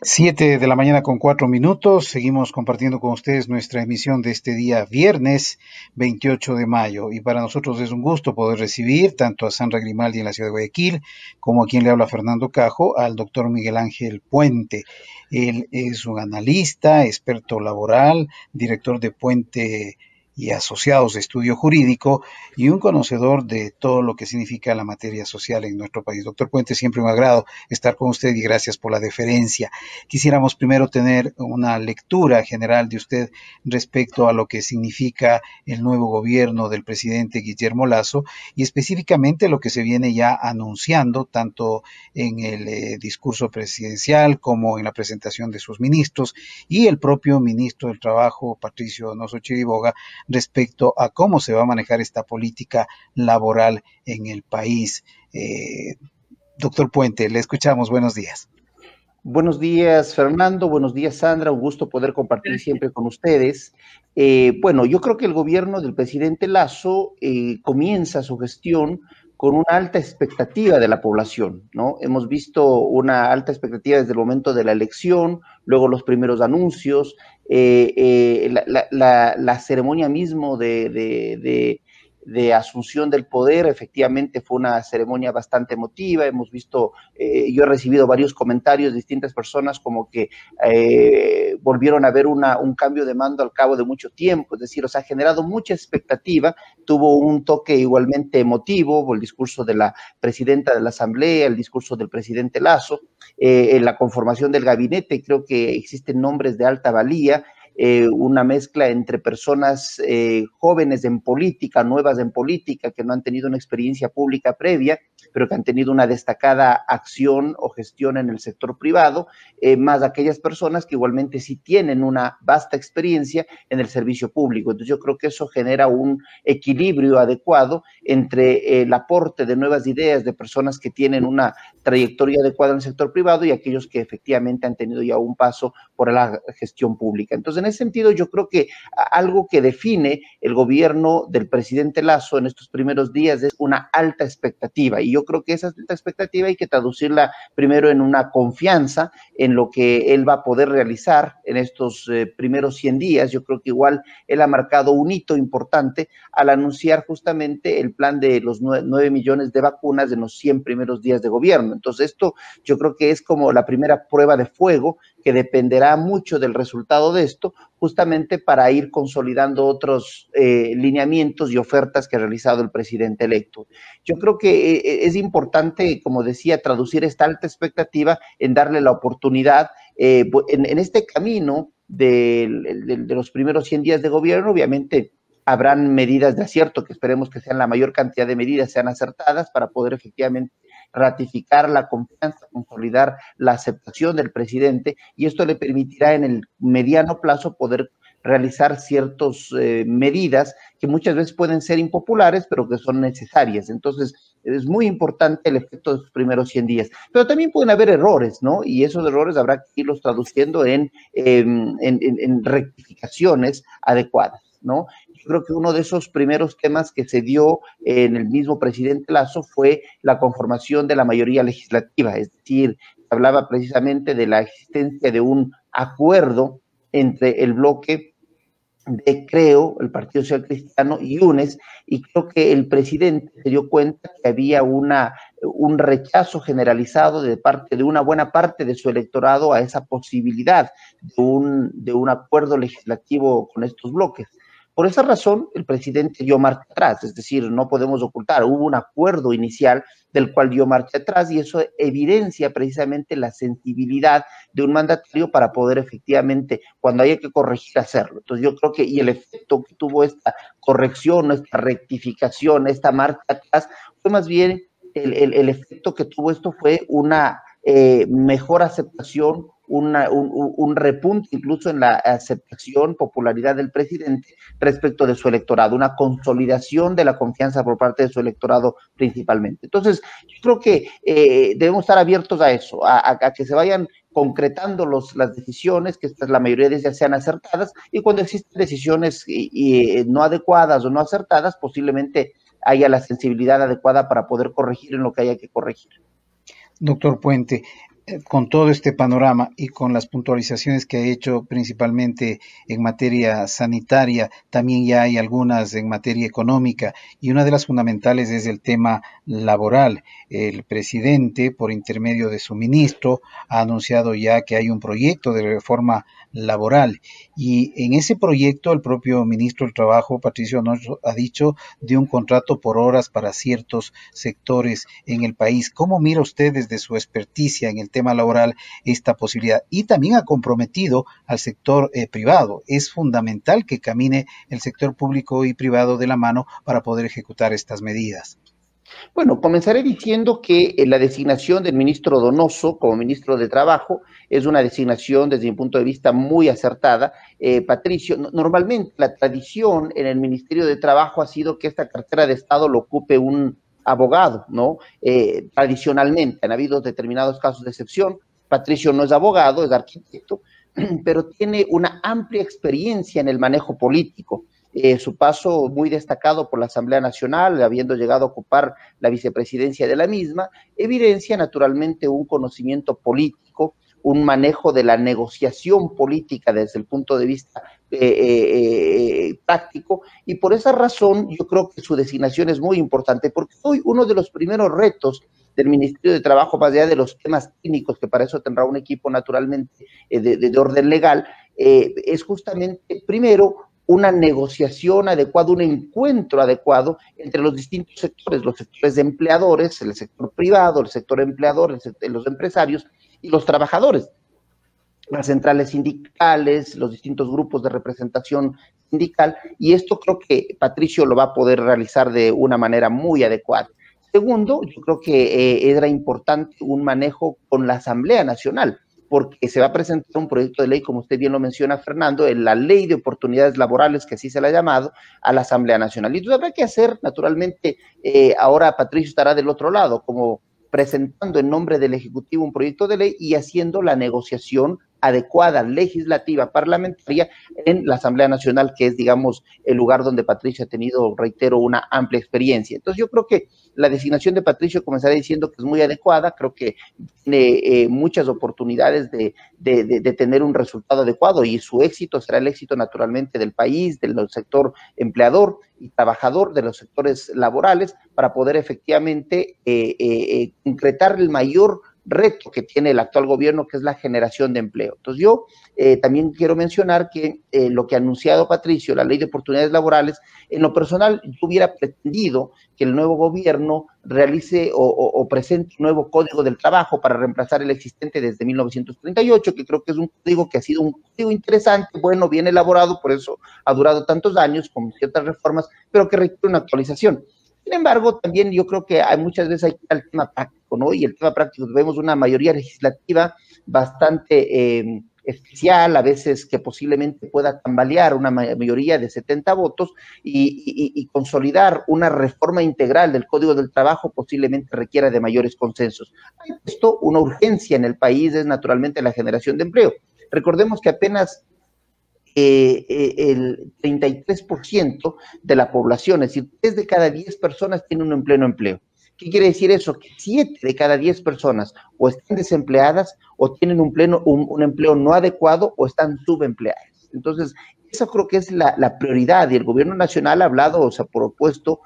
Siete de la mañana con 4 minutos. Seguimos compartiendo con ustedes nuestra emisión de este día viernes 28 de mayo. Y para nosotros es un gusto poder recibir tanto a Sandra Grimaldi en la ciudad de Guayaquil como a quien le habla Fernando Cajo, al doctor Miguel Ángel Puente. Él es un analista, experto laboral, director de Puente y Asociados de Estudio Jurídico y un conocedor de todo lo que significa la materia social en nuestro país. Doctor Puente, siempre un agrado estar con usted y gracias por la deferencia. Quisiéramos primero tener una lectura general de usted respecto a lo que significa el nuevo gobierno del presidente Guillermo Lasso y específicamente lo que se viene ya anunciando tanto en el discurso presidencial como en la presentación de sus ministros y el propio ministro del Trabajo, Patricio Donoso Chiriboga, respecto a cómo se va a manejar esta política laboral en el país. Doctor Puente, le escuchamos. Buenos días. Buenos días, Fernando. Buenos días, Sandra. Un gusto poder compartir siempre con ustedes. Bueno, yo creo que el gobierno del presidente Lasso comienza su gestión con una alta expectativa de la población, ¿no? Hemos visto una alta expectativa desde el momento de la elección, luego los primeros anuncios, la ceremonia mismo de asunción del poder, efectivamente fue una ceremonia bastante emotiva. Hemos visto, yo he recibido varios comentarios de distintas personas como que volvieron a ver un cambio de mando al cabo de mucho tiempo, es decir, o sea, ha generado mucha expectativa, tuvo un toque igualmente emotivo, el discurso de la presidenta de la Asamblea, el discurso del presidente Lasso, en la conformación del gabinete, creo que existen nombres de alta valía, una mezcla entre personas jóvenes en política, nuevas en política, que no han tenido una experiencia pública previa, pero que han tenido una destacada acción o gestión en el sector privado, más aquellas personas que igualmente sí tienen una vasta experiencia en el servicio público. Entonces yo creo que eso genera un equilibrio adecuado entre el aporte de nuevas ideas de personas que tienen una trayectoria adecuada en el sector privado y aquellos que efectivamente han tenido ya un paso por la gestión pública. Entonces, en ese sentido, yo creo que algo que define el gobierno del presidente Lasso en estos primeros días es una alta expectativa, y yo creo que esa alta expectativa hay que traducirla primero en una confianza en lo que él va a poder realizar en estos primeros 100 días. Yo creo que igual él ha marcado un hito importante al anunciar justamente el plan de los 9 millones de vacunas en los 100 primeros días de gobierno. Entonces, esto yo creo que es como la primera prueba de fuego que dependerá mucho del resultado de esto, justamente para ir consolidando otros lineamientos y ofertas que ha realizado el presidente electo. Yo creo que es importante, como decía, traducir esta alta expectativa en darle la oportunidad en este camino de los primeros 100 días de gobierno. Obviamente habrán medidas de acierto, que esperemos que sean la mayor cantidad de medidas, sean acertadas para poder efectivamente ratificar la confianza, consolidar la aceptación del presidente, y esto le permitirá en el mediano plazo poder realizar ciertas medidas que muchas veces pueden ser impopulares, pero que son necesarias. Entonces, es muy importante el efecto de sus primeros 100 días. Pero también pueden haber errores, ¿no? Y esos errores habrá que irlos traduciendo en rectificaciones adecuadas, ¿no? Yo creo que uno de esos primeros temas que se dio en el mismo presidente Lasso fue la conformación de la mayoría legislativa, es decir, se hablaba precisamente de la existencia de un acuerdo entre el bloque de Creo, el Partido Social Cristiano y UNES, y creo que el presidente se dio cuenta que había un rechazo generalizado de una buena parte de su electorado a esa posibilidad de un acuerdo legislativo con estos bloques. Por esa razón, el presidente dio marcha atrás, es decir, no podemos ocultar, hubo un acuerdo inicial del cual dio marcha atrás, y eso evidencia precisamente la sensibilidad de un mandatario para poder efectivamente, cuando haya que corregir, hacerlo. Entonces yo creo que, y el efecto que tuvo esta corrección, esta rectificación, esta marcha atrás, fue más bien el efecto que tuvo esto fue una mejor aceptación, un repunte incluso en la aceptación, popularidad del presidente respecto de su electorado, una consolidación de la confianza por parte de su electorado principalmente. Entonces, yo creo que debemos estar abiertos a eso, a que se vayan concretando las decisiones, que estas, la mayoría de ellas sean acertadas, y cuando existen decisiones no adecuadas o no acertadas, posiblemente haya la sensibilidad adecuada para poder corregir en lo que haya que corregir. Doctor Puente, Con todo este panorama y con las puntualizaciones que ha hecho principalmente en materia sanitaria, también ya hay algunas en materia económica y una de las fundamentales es el tema laboral. El presidente, por intermedio de su ministro, ha anunciado ya que hay un proyecto de reforma laboral y en ese proyecto el propio ministro del Trabajo, Patricio Alonso, ha dicho de un contrato por horas para ciertos sectores en el país. ¿Cómo mira usted desde su experticia en el tema laboral esta posibilidad? Y también ha comprometido al sector privado. Es fundamental que camine el sector público y privado de la mano para poder ejecutar estas medidas. Bueno, comenzaré diciendo que la designación del ministro Donoso como ministro de Trabajo es una designación desde mi punto de vista muy acertada. Patricio, normalmente la tradición en el Ministerio de Trabajo ha sido que esta cartera de Estado lo ocupe un abogado, ¿no? Tradicionalmente han habido determinados casos de excepción. Patricio no es abogado, es arquitecto, pero tiene una amplia experiencia en el manejo político. Su paso muy destacado por la Asamblea Nacional, habiendo llegado a ocupar la vicepresidencia de la misma, evidencia naturalmente un conocimiento político, un manejo de la negociación política desde el punto de vista práctico, y por esa razón yo creo que su designación es muy importante, porque hoy uno de los primeros retos del Ministerio de Trabajo, más allá de los temas técnicos, que para eso tendrá un equipo naturalmente de orden legal, es justamente, primero, una negociación adecuada, un encuentro adecuado entre los distintos sectores, los sectores de empleadores, el sector privado, el sector empleador, los empresarios y los trabajadores, las centrales sindicales, los distintos grupos de representación sindical, y esto creo que Patricio lo va a poder realizar de una manera muy adecuada. Segundo, yo creo que era importante un manejo con la Asamblea Nacional, porque se va a presentar un proyecto de ley, como usted bien lo menciona, Fernando, en la Ley de Oportunidades Laborales, que así se le ha llamado, a la Asamblea Nacional. Y entonces habrá que hacer, naturalmente, ahora Patricio estará del otro lado, como presentando en nombre del Ejecutivo un proyecto de ley y haciendo la negociación adecuada, legislativa, parlamentaria en la Asamblea Nacional, que es, digamos, el lugar donde Patricio ha tenido, reitero, una amplia experiencia. Entonces yo creo que la designación de Patricio, comenzaré diciendo que es muy adecuada, creo que tiene muchas oportunidades de tener un resultado adecuado, y su éxito será el éxito naturalmente del país, del sector empleador y trabajador, de los sectores laborales, para poder efectivamente concretar el mayor reto que tiene el actual gobierno, que es la generación de empleo. Entonces yo también quiero mencionar que lo que ha anunciado Patricio, la Ley de Oportunidades Laborales, en lo personal yo hubiera pretendido que el nuevo gobierno realice o presente un nuevo Código del Trabajo para reemplazar el existente desde 1938, que creo que es un código que ha sido un código interesante, bueno, bien elaborado, por eso ha durado tantos años con ciertas reformas, pero que requiere una actualización. Sin embargo, también yo creo que hay muchas veces hay que ir al tema práctico, ¿no? Y el tema práctico, vemos una mayoría legislativa bastante especial, a veces que posiblemente pueda tambalear una mayoría de 70 votos y consolidar una reforma integral del Código del Trabajo posiblemente requiera de mayores consensos. Hay esto, una urgencia en el país es naturalmente la generación de empleo. Recordemos que apenas el 33% de la población, es decir, 3 de cada 10 personas tienen un pleno empleo. ¿Qué quiere decir eso? Que 7 de cada 10 personas o están desempleadas o tienen un empleo no adecuado o están subempleadas. Entonces, eso creo que es la prioridad, y el gobierno nacional ha hablado o se ha propuesto,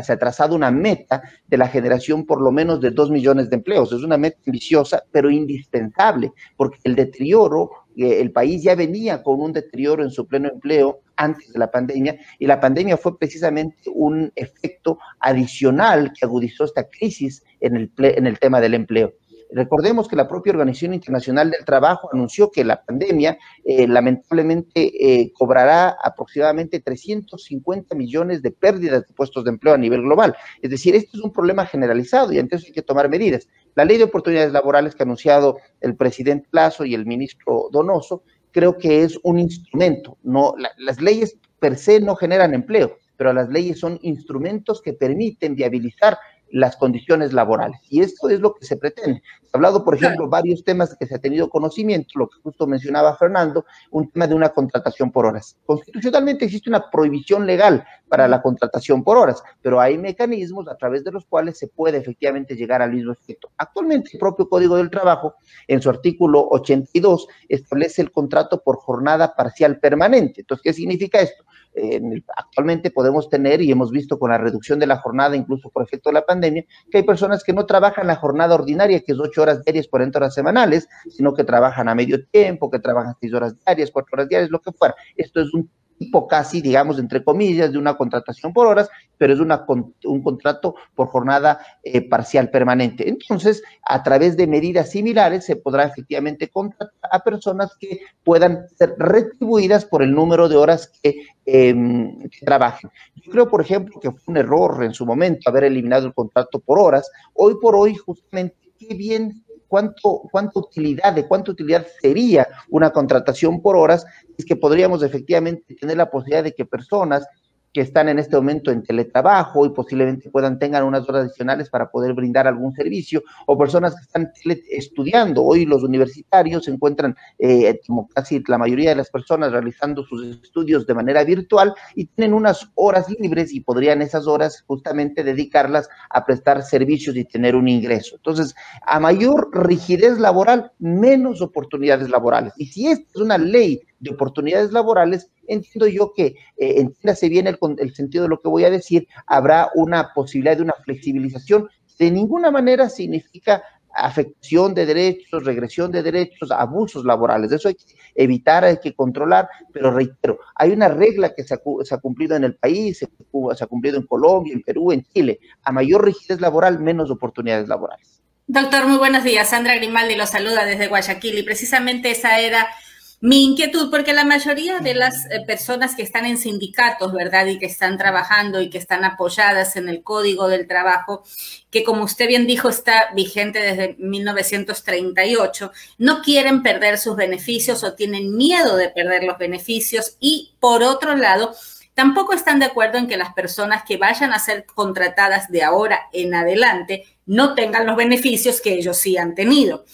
se ha trazado una meta de la generación por lo menos de 2 millones de empleos. Es una meta ambiciosa, pero indispensable, porque el deterioro, el país ya venía con un deterioro en su pleno empleo antes de la pandemia, y la pandemia fue precisamente un efecto adicional que agudizó esta crisis en el tema del empleo. Recordemos que la propia Organización Internacional del Trabajo anunció que la pandemia lamentablemente cobrará aproximadamente 350 millones de pérdidas de puestos de empleo a nivel global. Es decir, este es un problema generalizado y ante eso hay que tomar medidas. La Ley de Oportunidades Laborales que ha anunciado el presidente Lasso y el ministro Donoso, creo que es un instrumento. No, las leyes per se no generan empleo, pero las leyes son instrumentos que permiten viabilizar las condiciones laborales. Y esto es lo que se pretende. Se ha hablado, por ejemplo, varios temas que se ha tenido conocimiento, lo que justo mencionaba Fernando, un tema de una contratación por horas. Constitucionalmente existe una prohibición legal para la contratación por horas, pero hay mecanismos a través de los cuales se puede efectivamente llegar al mismo efecto. Actualmente el propio Código del Trabajo, en su artículo 82, establece el contrato por jornada parcial permanente. Entonces, ¿qué significa esto? Actualmente podemos tener, y hemos visto con la reducción de la jornada, incluso por efecto de la pandemia, que hay personas que no trabajan la jornada ordinaria, que es 8 horas diarias, 40 horas semanales, sino que trabajan a medio tiempo, que trabajan 6 horas diarias, 4 horas diarias, lo que fuera. Esto es un tipo casi, digamos, entre comillas, de una contratación por horas, pero es un contrato por jornada parcial permanente. Entonces, a través de medidas similares, se podrá efectivamente contratar a personas que puedan ser retribuidas por el número de horas que trabajen. Yo creo, por ejemplo, que fue un error en su momento haber eliminado el contrato por horas. Hoy por hoy, justamente, qué bien, cuánta utilidad sería una contratación por horas, es que podríamos efectivamente tener la posibilidad de que personas que están en este momento en teletrabajo y posiblemente tengan unas horas adicionales para poder brindar algún servicio, o personas que están estudiando. Hoy los universitarios se encuentran, como casi la mayoría de las personas, realizando sus estudios de manera virtual y tienen unas horas libres y podrían esas horas justamente dedicarlas a prestar servicios y tener un ingreso. Entonces, a mayor rigidez laboral, menos oportunidades laborales. Y si esta es una ley de oportunidades laborales, entiendo yo que, entiéndase bien el sentido de lo que voy a decir, habrá una posibilidad de una flexibilización. De ninguna manera significa afectación de derechos, regresión de derechos, abusos laborales. Eso hay que evitar, hay que controlar, pero reitero, hay una regla que se ha cumplido en el país, se ha cumplido en Colombia, en Perú, en Chile. A mayor rigidez laboral, menos oportunidades laborales. Doctor, muy buenos días. Sandra Grimaldi lo saluda desde Guayaquil y precisamente esa era mi inquietud, porque la mayoría de las personas que están en sindicatos, ¿verdad? Y que están trabajando y que están apoyadas en el Código del Trabajo, que como usted bien dijo está vigente desde 1938, no quieren perder sus beneficios o tienen miedo de perder los beneficios y, por otro lado, tampoco están de acuerdo en que las personas que vayan a ser contratadas de ahora en adelante no tengan los beneficios que ellos sí han tenido.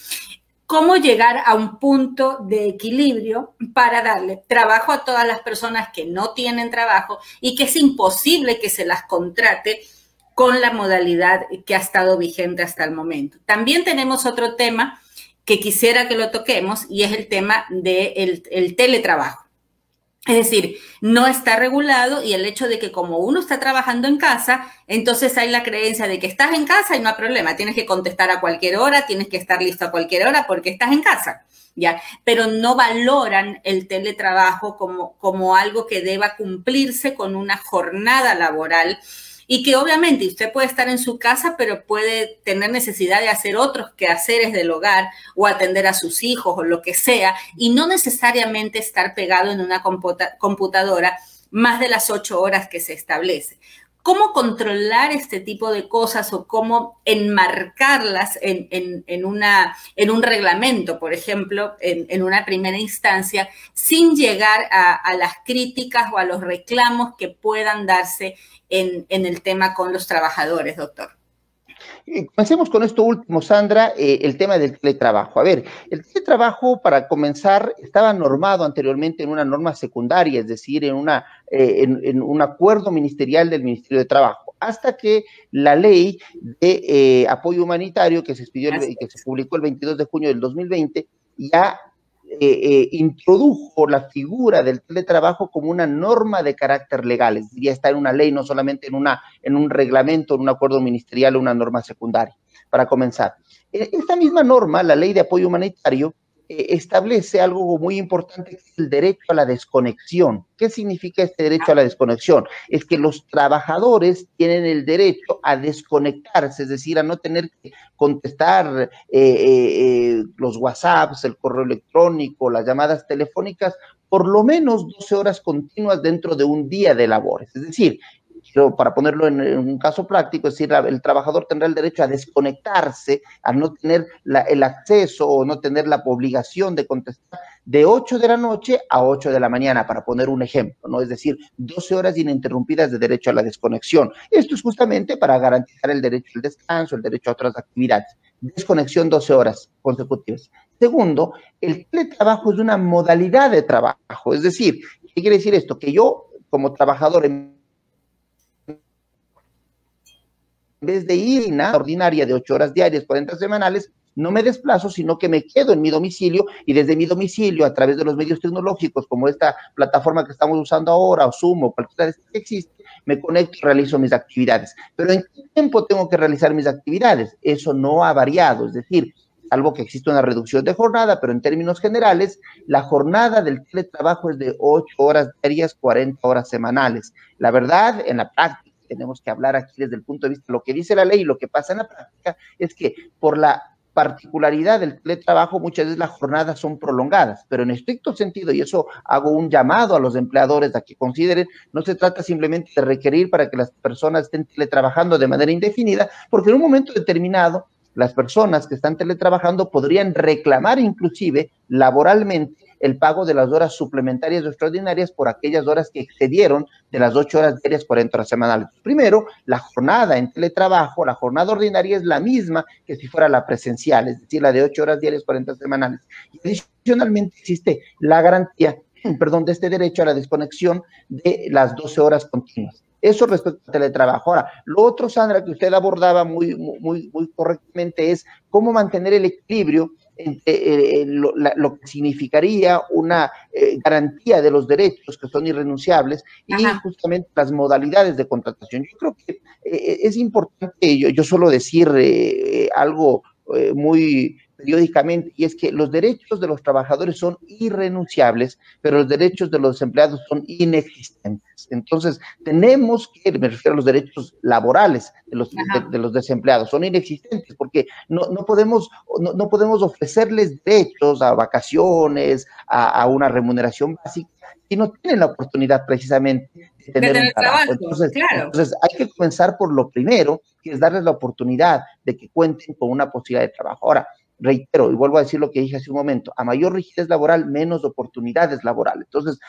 ¿Cómo llegar a un punto de equilibrio para darle trabajo a todas las personas que no tienen trabajo y que es imposible que se las contrate con la modalidad que ha estado vigente hasta el momento? También tenemos otro tema que quisiera que lo toquemos y es el tema del teletrabajo. Es decir, no está regulado y el hecho de que como uno está trabajando en casa, entonces hay la creencia de que estás en casa y no hay problema, tienes que contestar a cualquier hora, tienes que estar listo a cualquier hora porque estás en casa, ¿ya? Pero no valoran el teletrabajo como algo que deba cumplirse con una jornada laboral y que obviamente usted puede estar en su casa, pero puede tener necesidad de hacer otros quehaceres del hogar o atender a sus hijos o lo que sea, y no necesariamente estar pegado en una computadora más de las 8 horas que se establece. ¿Cómo controlar este tipo de cosas o cómo enmarcarlas en un reglamento, por ejemplo, en una primera instancia, sin llegar a las críticas o a los reclamos que puedan darse en el tema con los trabajadores, doctor? Comencemos con esto último, Sandra, el tema del teletrabajo. A ver, el teletrabajo, para comenzar, estaba normado anteriormente en una norma secundaria, es decir, en un acuerdo ministerial del Ministerio de Trabajo, hasta que la ley de apoyo humanitario que se publicó el 22 de junio del 2020 ya introdujo la figura del teletrabajo como una norma de carácter legal, es decir, ya está en una ley, no solamente en un reglamento, en un acuerdo ministerial o una norma secundaria. Para comenzar, esta misma norma, la ley de apoyo humanitario, establece algo muy importante, que es el derecho a la desconexión. ¿Qué significa este derecho a la desconexión? Es que los trabajadores tienen el derecho a desconectarse, es decir, a no tener que contestar los WhatsApps, el correo electrónico, las llamadas telefónicas, por lo menos 12 horas continuas dentro de un día de labores. Es decir, para ponerlo en un caso práctico, es decir, el trabajador tendrá el derecho a desconectarse, a no tener el acceso o no tener la obligación de contestar de 8 de la noche a 8 de la mañana, para poner un ejemplo, ¿no? Es decir, 12 horas ininterrumpidas de derecho a la desconexión. Esto es justamente para garantizar el derecho al descanso, el derecho a otras actividades. Desconexión 12 horas consecutivas. Segundo, el teletrabajo es una modalidad de trabajo, es decir, ¿qué quiere decir esto? Que yo, como trabajador, en vez de ir a una ordinaria de 8 horas diarias, 40 semanales, no me desplazo, sino que me quedo en mi domicilio, y desde mi domicilio, a través de los medios tecnológicos, como esta plataforma que estamos usando ahora, o Zoom, o cualquiera de estas que existe, me conecto y realizo mis actividades. Pero ¿en qué tiempo tengo que realizar mis actividades? Eso no ha variado, es decir, salvo que existe una reducción de jornada, pero en términos generales, la jornada del teletrabajo es de 8 horas diarias, 40 horas semanales. La verdad, en la práctica, tenemos que hablar aquí desde el punto de vista de lo que dice la ley y lo que pasa en la práctica, es que por la particularidad del teletrabajo, muchas veces las jornadas son prolongadas, pero en estricto sentido, y eso hago un llamado a los empleadores a que consideren, no se trata simplemente de requerir para que las personas estén teletrabajando de manera indefinida, porque en un momento determinado, las personas que están teletrabajando podrían reclamar inclusive laboralmente el pago de las horas suplementarias o extraordinarias por aquellas horas que excedieron de las 8 horas diarias, 40 horas semanales. Primero, la jornada en teletrabajo, la jornada ordinaria es la misma que si fuera la presencial, es decir, la de 8 horas diarias, 40 semanales. Y adicionalmente existe la garantía, de este derecho a la desconexión de las 12 horas continuas. Eso respecto al teletrabajo. Ahora, lo otro, Sandra, que usted abordaba muy correctamente, es cómo mantener el equilibrio entre lo que significaría una garantía de los derechos que son irrenunciables y justamente las modalidades de contratación. Yo creo que es importante, yo suelo decir algo muy periódicamente, y es que los derechos de los trabajadores son irrenunciables, pero los derechos de los empleados son inexistentes. Entonces, tenemos que, me refiero a los derechos laborales de los desempleados, son inexistentes, porque no podemos ofrecerles derechos a vacaciones, a una remuneración básica, si no tienen la oportunidad precisamente de tener un trabajo. Entonces, hay que comenzar por lo primero, que es darles la oportunidad de que cuenten con una posibilidad de trabajo. Ahora, reitero y vuelvo a decir lo que dije hace un momento, a mayor rigidez laboral, menos oportunidades laborales. Entonces,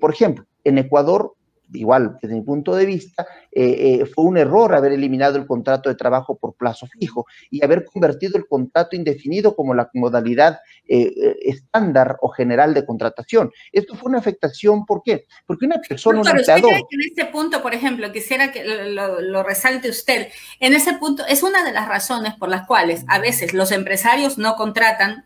por ejemplo, en Ecuador, igual, desde mi punto de vista, fue un error haber eliminado el contrato de trabajo por plazo fijo y haber convertido el contrato indefinido como la modalidad estándar o general de contratación. Esto fue una afectación, ¿por qué? Porque una persona, un empleador... ¿Usted cree que en este punto, por ejemplo, quisiera que lo resalte usted, en ese punto es una de las razones por las cuales a veces los empresarios no contratan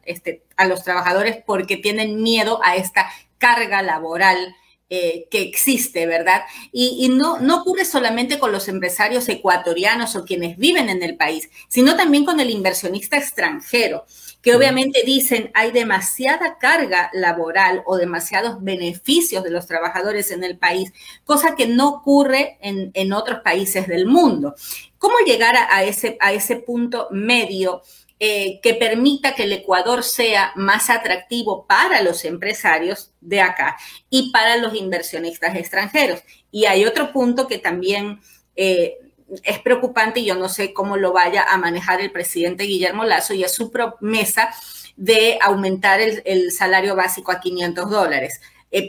a los trabajadores porque tienen miedo a esta carga laboral que existe, ¿verdad? Y no ocurre solamente con los empresarios ecuatorianos o quienes viven en el país, sino también con el inversionista extranjero, que obviamente dicen hay demasiada carga laboral o demasiados beneficios de los trabajadores en el país, cosa que no ocurre en otros países del mundo. ¿Cómo llegar a ese punto medio que permita que el Ecuador sea más atractivo para los empresarios de acá y para los inversionistas extranjeros? Y hay otro punto que también es preocupante y yo no sé cómo lo vaya a manejar el presidente Guillermo Lasso, y es su promesa de aumentar el salario básico a $500.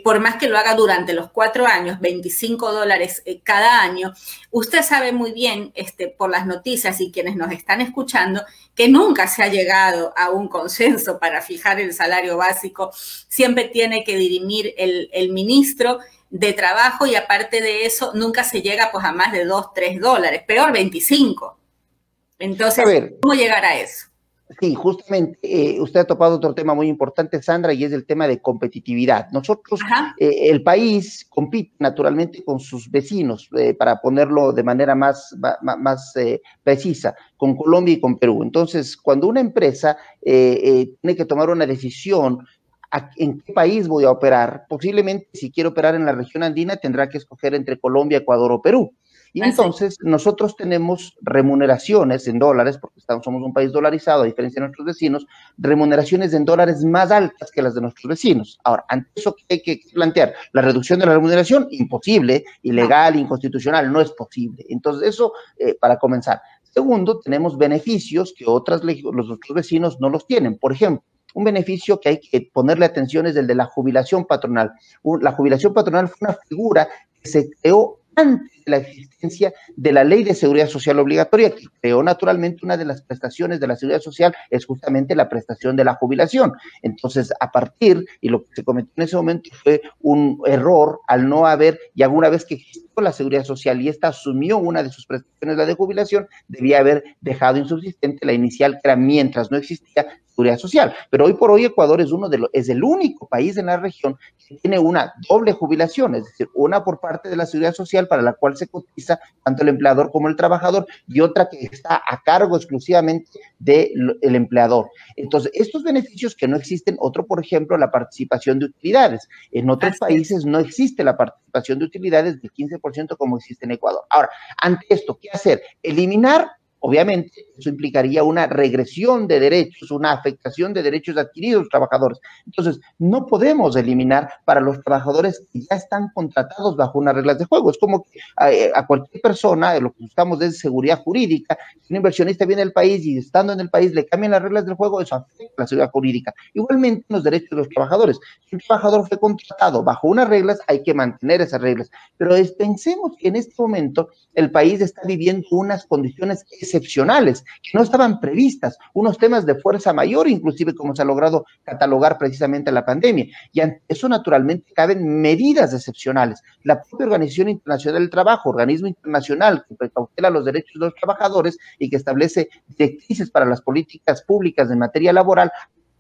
Por más que lo haga durante los 4 años, $25 cada año, usted sabe muy bien por las noticias y quienes nos están escuchando que nunca se ha llegado a un consenso para fijar el salario básico. Siempre tiene que dirimir el ministro de Trabajo y aparte de eso nunca se llega pues a más de $2, $3, peor 25. Entonces, ¿cómo llegar a eso? Sí, justamente usted ha topado otro tema muy importante, Sandra, y es el tema de competitividad. Nosotros, el país compite naturalmente con sus vecinos, para ponerlo de manera más precisa, con Colombia y con Perú. Entonces, cuando una empresa tiene que tomar una decisión, ¿en qué país voy a operar? Posiblemente, si quiero operar en la región andina, tendrá que escoger entre Colombia, Ecuador o Perú. Y entonces nosotros tenemos remuneraciones en dólares, porque somos un país dolarizado, a diferencia de nuestros vecinos, remuneraciones en dólares más altas que las de nuestros vecinos. Ahora, ante eso, ¿qué hay que plantear? La reducción de la remuneración, imposible, ilegal, inconstitucional, no es posible. Entonces, eso para comenzar. Segundo, tenemos beneficios que los otros vecinos no los tienen. Por ejemplo, un beneficio que hay que ponerle atención es el de la jubilación patronal. La jubilación patronal fue una figura que se creó antes de la existencia de la Ley de Seguridad Social Obligatoria, que creó naturalmente una de las prestaciones de la Seguridad Social, es justamente la prestación de la jubilación. Entonces, a partir, y lo que se cometió en ese momento fue un error al no haber, y alguna vez que existió la Seguridad Social y esta asumió una de sus prestaciones, la de jubilación, debía haber dejado insubsistente la inicial, que era mientras no existía Seguridad Social. Pero hoy por hoy Ecuador es el único país en la región que tiene una doble jubilación, es decir, una por parte de la Seguridad Social para la cual se cotiza tanto el empleador como el trabajador, y otra que está a cargo exclusivamente del empleador. Entonces, estos beneficios que no existen, otro, por ejemplo, la participación de utilidades. En otros países no existe la participación de utilidades del 15% como existe en Ecuador. Ahora, ante esto, ¿qué hacer? Eliminar. Obviamente, eso implicaría una regresión de derechos, una afectación de derechos adquiridos de los trabajadores. Entonces, no podemos eliminar para los trabajadores que ya están contratados bajo unas reglas de juego. Es como que a cualquier persona, lo que buscamos es seguridad jurídica. Si un inversionista viene al país y estando en el país le cambian las reglas del juego, eso afecta la seguridad jurídica. Igualmente, los derechos de los trabajadores. Si un trabajador fue contratado bajo unas reglas, hay que mantener esas reglas. Pero pensemos que en este momento el país está viviendo unas condiciones excepcionales que no estaban previstas, unos temas de fuerza mayor, inclusive como se ha logrado catalogar precisamente la pandemia. Y ante eso, naturalmente, caben medidas excepcionales. La propia Organización Internacional del Trabajo, organismo internacional que precautea los derechos de los trabajadores y que establece directrices para las políticas públicas en materia laboral,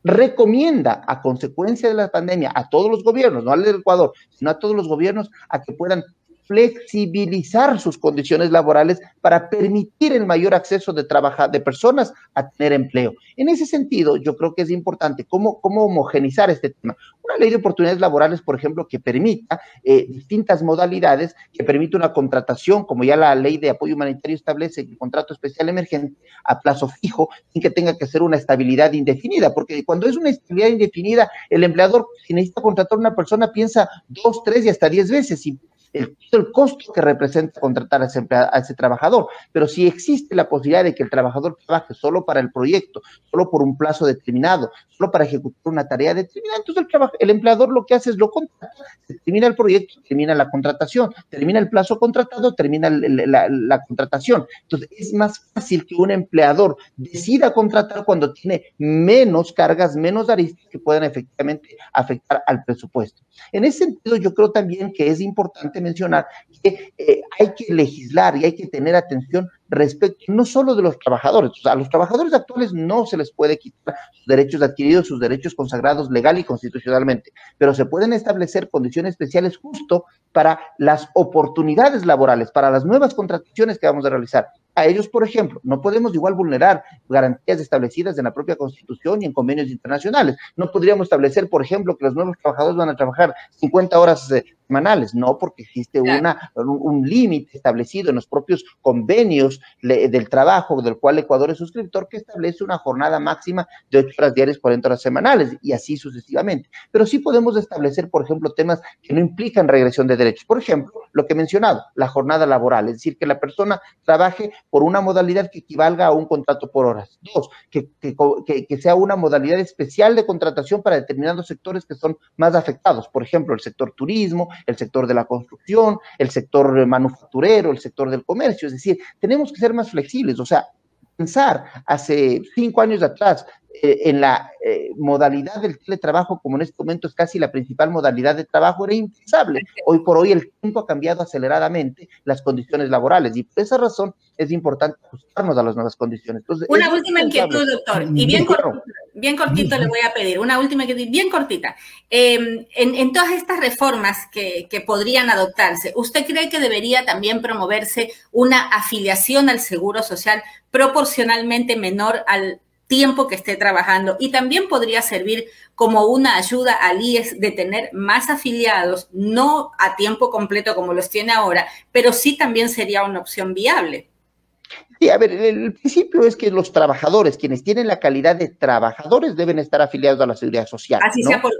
recomienda, a consecuencia de la pandemia, a todos los gobiernos, no al del Ecuador, sino a todos los gobiernos, a que puedan flexibilizar sus condiciones laborales para permitir el mayor acceso de personas a tener empleo. En ese sentido, yo creo que es importante cómo homogenizar este tema. Una ley de oportunidades laborales, por ejemplo, que permita distintas modalidades, que permita una contratación, como ya la ley de apoyo humanitario establece, el contrato especial emergente a plazo fijo, sin que tenga que ser una estabilidad indefinida, porque cuando es una estabilidad indefinida, el empleador, si necesita contratar a una persona, piensa 2, 3 y hasta 10 veces, y el costo que representa contratar a ese trabajador. Pero si existe la posibilidad de que el trabajador trabaje solo para el proyecto, solo por un plazo determinado, solo para ejecutar una tarea determinada, entonces el empleador lo que hace es lo contrata, se termina el proyecto, termina la contratación, termina el plazo contratado, termina la contratación. Entonces es más fácil que un empleador decida contratar cuando tiene menos cargas, menos aristas que puedan efectivamente afectar al presupuesto. En ese sentido, yo creo también que es importante mencionar que hay que legislar y hay que tener atención respecto no solo de los trabajadores, o sea, a los trabajadores actuales no se les puede quitar sus derechos adquiridos, sus derechos consagrados legal y constitucionalmente, pero se pueden establecer condiciones especiales justo para las oportunidades laborales, para las nuevas contrataciones que vamos a realizar. A ellos, por ejemplo, no podemos igual vulnerar garantías establecidas en la propia Constitución y en convenios internacionales. No podríamos establecer, por ejemplo, que los nuevos trabajadores van a trabajar 50 horas semanales, no, porque existe un límite establecido en los propios convenios del trabajo, del cual Ecuador es suscriptor, que establece una jornada máxima de 8 horas diarias, 40 horas semanales, y así sucesivamente. Pero sí podemos establecer, por ejemplo, temas que no implican regresión de derechos. Por ejemplo, lo que he mencionado, la jornada laboral, es decir, que la persona trabaje por una modalidad que equivalga a un contrato por horas. 2, que sea una modalidad especial de contratación para determinados sectores que son más afectados. Por ejemplo, el sector turismo, el sector de la construcción, el sector manufacturero, el sector del comercio. Es decir, tenemos que ser más flexibles. O sea, pensar hace 5 años atrás en la modalidad del teletrabajo, como en este momento es casi la principal modalidad de trabajo, era impensable. Hoy por hoy el tiempo ha cambiado aceleradamente las condiciones laborales y por esa razón es importante ajustarnos a las nuevas condiciones. Entonces, una última inquietud, doctor, y bien cortito le voy a pedir, una última inquietud, bien cortita. En todas estas reformas que podrían adoptarse, ¿usted cree que debería también promoverse una afiliación al Seguro Social proporcionalmente menor tiempo que esté trabajando, y también podría servir como una ayuda al IES de tener más afiliados, no a tiempo completo como los tiene ahora, pero sí también sería una opción viable. Sí, a ver, el principio es que los trabajadores, quienes tienen la calidad de trabajadores, deben estar afiliados a la Seguridad Social, Así ¿no? sea por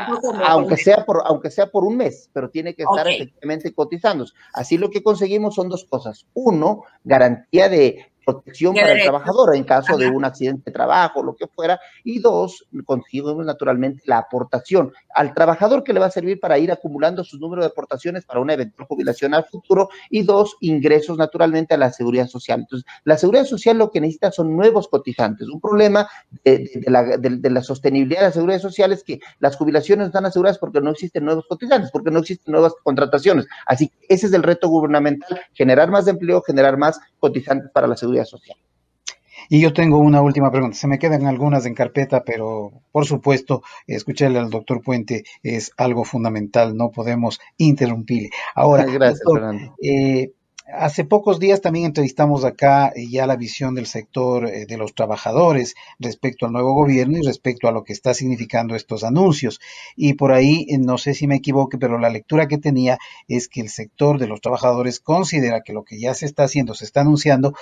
poco Aunque sea por un mes, pero tiene que estar efectivamente cotizándose. Así lo que conseguimos son dos cosas. Uno, garantía de protección para el trabajador en caso de un accidente de trabajo, lo que fuera, y dos, conseguimos naturalmente la aportación al trabajador que le va a servir para ir acumulando su número de aportaciones para una eventual jubilación al futuro, y dos, ingresos naturalmente a la Seguridad Social. Entonces, la Seguridad Social lo que necesita son nuevos cotizantes. Un problema de la sostenibilidad de la Seguridad Social es que las jubilaciones están aseguradas porque no existen nuevos cotizantes, porque no existen nuevas contrataciones. Así que ese es el reto gubernamental: generar más empleo, generar más cotizantes para la Seguridad Social. Y yo tengo una última pregunta. Se me quedan algunas en carpeta, pero por supuesto, escucharle al doctor Puente es algo fundamental. No podemos interrumpirle. Ahora, gracias, doctor, Fernando. Hace pocos días también entrevistamos acá ya la visión del sector de los trabajadores respecto al nuevo gobierno y respecto a lo que está significando estos anuncios. Y por ahí, no sé si me equivoque, pero la lectura que tenía es que el sector de los trabajadores considera que lo que ya se está haciendo, se está anunciando,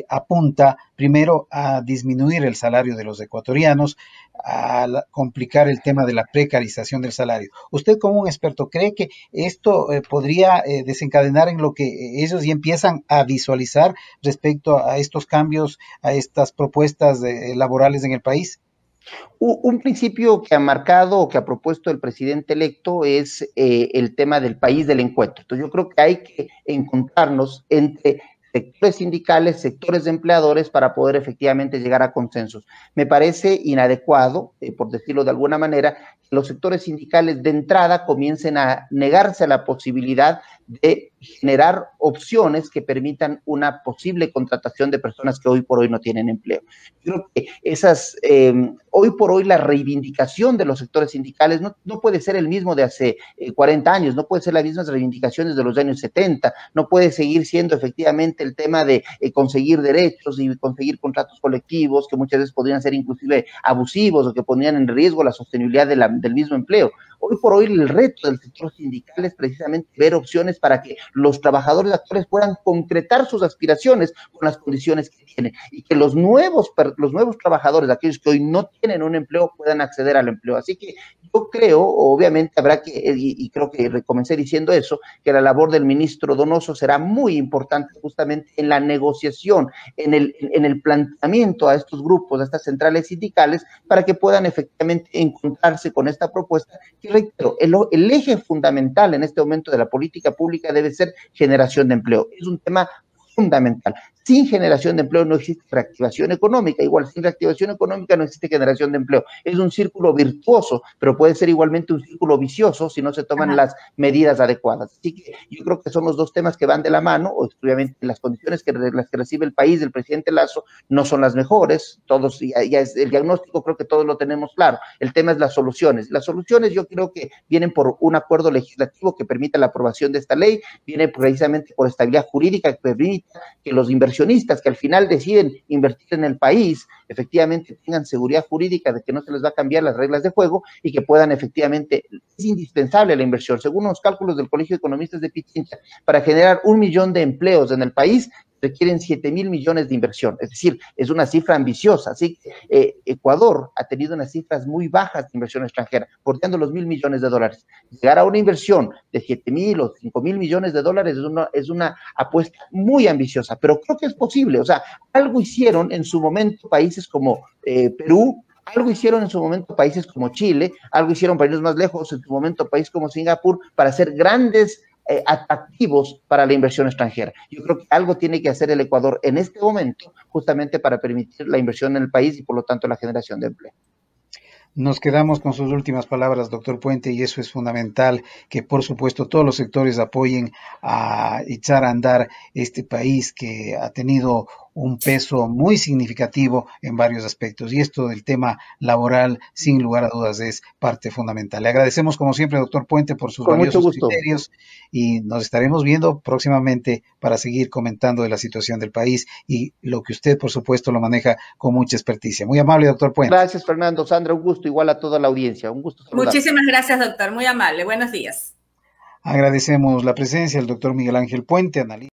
apunta primero a disminuir el salario de los ecuatorianos, a complicar el tema de la precarización del salario. Usted, como un experto, ¿cree que esto podría desencadenar en lo que ellos ya empiezan a visualizar respecto a estos cambios, a estas propuestas laborales en el país? Un principio que ha marcado o que ha propuesto el presidente electo es el tema del país del encuentro. Entonces, yo creo que hay que encontrarnos entre sectores sindicales, sectores de empleadores, para poder efectivamente llegar a consensos. Me parece inadecuado, por decirlo de alguna manera, que los sectores sindicales de entrada comiencen a negarse a la posibilidad de generar opciones que permitan una posible contratación de personas que hoy por hoy no tienen empleo. Yo creo que hoy por hoy la reivindicación de los sectores sindicales no puede ser el mismo de hace 40 años, no puede ser las mismas reivindicaciones de los años 70, no puede seguir siendo efectivamente el tema de conseguir derechos y conseguir contratos colectivos que muchas veces podrían ser inclusive abusivos o que ponían en riesgo la sostenibilidad del mismo empleo. Hoy por hoy el reto del sector sindical es precisamente ver opciones para que los trabajadores actuales puedan concretar sus aspiraciones con las condiciones que tienen, y que los nuevos trabajadores, aquellos que hoy no tienen un empleo, puedan acceder al empleo. Así que yo creo, obviamente habrá que, y creo que comencé diciendo eso, que la labor del ministro Donoso será muy importante justamente en la negociación, en el planteamiento a estos grupos, a estas centrales sindicales, para que puedan efectivamente encontrarse con esta propuesta, que reitero, el eje fundamental en este momento de la política pública debe ser generación de empleo. Es un tema fundamental. Sin generación de empleo no existe reactivación económica. Igual, sin reactivación económica no existe generación de empleo. Es un círculo virtuoso, pero puede ser igualmente un círculo vicioso si no se toman las medidas adecuadas. Así que yo creo que son los dos temas que van de la mano. Obviamente las condiciones las que recibe el país del presidente Lasso no son las mejores. Todos, ya es el diagnóstico, creo que todos lo tenemos claro. El tema es las soluciones. Las soluciones yo creo que vienen por un acuerdo legislativo que permita la aprobación de esta ley, viene precisamente por estabilidad jurídica que permita que los inversionistas que al final deciden invertir en el país, efectivamente tengan seguridad jurídica de que no se les va a cambiar las reglas de juego y que puedan efectivamente, es indispensable la inversión. Según los cálculos del Colegio de Economistas de Pichincha, para generar 1 millón de empleos en el país, requieren 7,000 millones de inversión, es decir, es una cifra ambiciosa. Así que Ecuador ha tenido unas cifras muy bajas de inversión extranjera, bordeando los 1,000 millones de dólares. Llegar a una inversión de 7,000 o 5,000 millones de dólares es una apuesta muy ambiciosa, pero creo que es posible. O sea, algo hicieron en su momento países como Perú, algo hicieron en su momento países como Chile, algo hicieron países más lejos en su momento países como Singapur, para hacer grandes atractivos para la inversión extranjera. Yo creo que algo tiene que hacer el Ecuador en este momento justamente para permitir la inversión en el país y por lo tanto la generación de empleo. Nos quedamos con sus últimas palabras, doctor Puente, y eso es fundamental, que por supuesto todos los sectores apoyen a echar a andar este país que ha tenido un peso muy significativo en varios aspectos. Y esto del tema laboral, sin lugar a dudas, es parte fundamental. Le agradecemos, como siempre, doctor Puente, por sus Con mucho valiosos gusto. criterios y nos estaremos viendo próximamente para seguir comentando de la situación del país y lo que usted, por supuesto, lo maneja con mucha experticia. Muy amable, doctor Puente. Gracias, Fernando. Sandra, un gusto, igual a toda la audiencia. Un gusto saludar. Muchísimas gracias, doctor. Muy amable. Buenos días. Agradecemos la presencia del doctor Miguel Ángel Puente, analista.